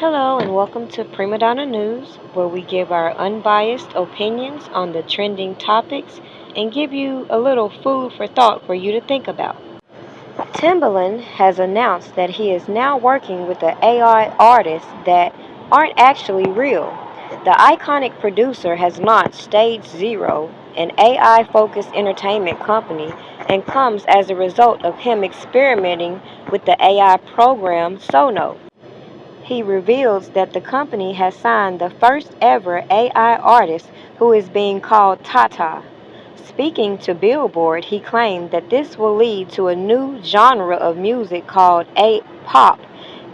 Hello and welcome to Prima Donna News, where we give our unbiased opinions on the trending topics and give you a little food for thought for you to think about. Timbaland has announced that he is now working with the AI artists that aren't actually real. The iconic producer has launched Stage Zero, an AI focused entertainment company, and comes as a result of him experimenting with the AI program Sono. He reveals that the company has signed the first ever AI artist who is being called TaTa. Speaking to Billboard, he claimed that this will lead to a new genre of music called A-pop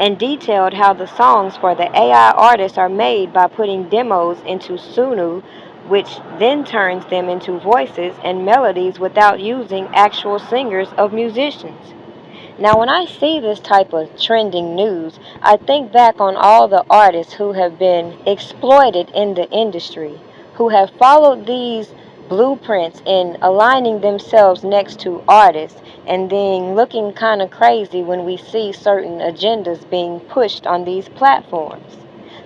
and detailed how the songs for the AI artists are made by putting demos into Sunu, which then turns them into voices and melodies without using actual singers of musicians. Now, when I see this type of trending news, I think back on all the artists who have been exploited in the industry, who have followed these blueprints in aligning themselves next to artists and then looking kind of crazy when we see certain agendas being pushed on these platforms.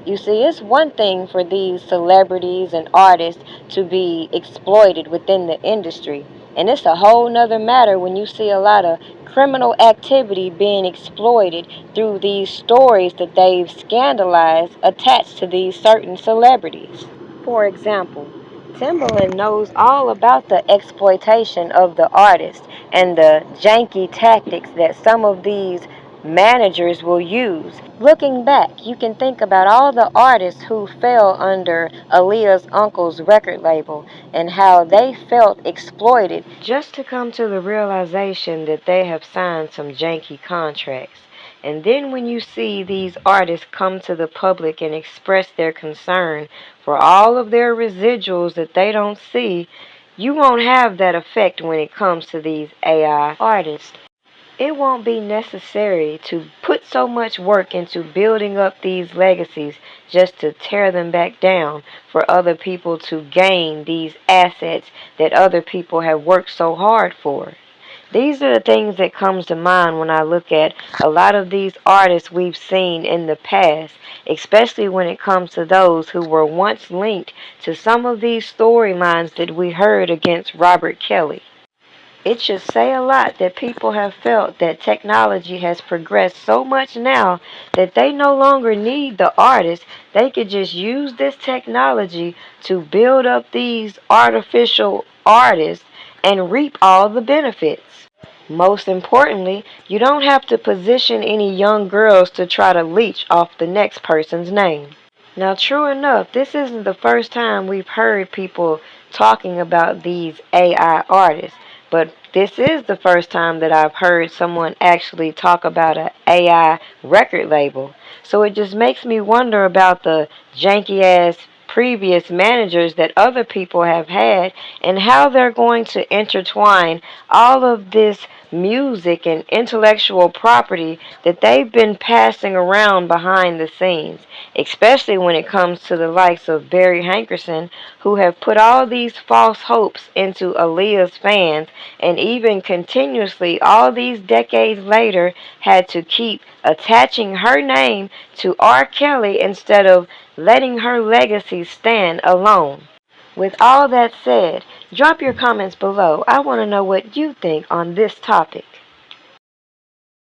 You see, it's one thing for these celebrities and artists to be exploited within the industry, and it's a whole nother matter when you see a lot of criminal activity being exploited through these stories that they've scandalized attached to these certain celebrities. For example, Timbaland knows all about the exploitation of the artist and the janky tactics that some of these managers will use. Looking back, you can think about all the artists who fell under Aaliyah's uncle's record label and how they felt exploited just to come to the realization that they have signed some janky contracts. And then when you see these artists come to the public and express their concern for all of their residuals that they don't see, you won't have that effect when it comes to these AI artists. It won't be necessary to put so much work into building up these legacies just to tear them back down for other people to gain these assets that other people have worked so hard for. These are the things that comes to mind when I look at a lot of these artists we've seen in the past, especially when it comes to those who were once linked to some of these storylines that we heard against Robert Kelly. It should say a lot that people have felt that technology has progressed so much now that they no longer need the artists. They could just use this technology to build up these artificial artists and reap all the benefits. Most importantly, you don't have to position any young girls to try to leech off the next person's name. Now, true enough, this isn't the first time we've heard people talking about these AI artists, but this is the first time that I've heard someone actually talk about an AI record label. So it just makes me wonder about the janky ass previous managers that other people have had and how they're going to intertwine all of this music and intellectual property that they've been passing around behind the scenes, especially when it comes to the likes of Barry Hankerson, who have put all these false hopes into Aaliyah's fans, and even continuously, all these decades later, had to keep attaching her name to R. Kelly instead of letting her legacy stand alone. With all that said, drop your comments below. I want to know what you think on this topic.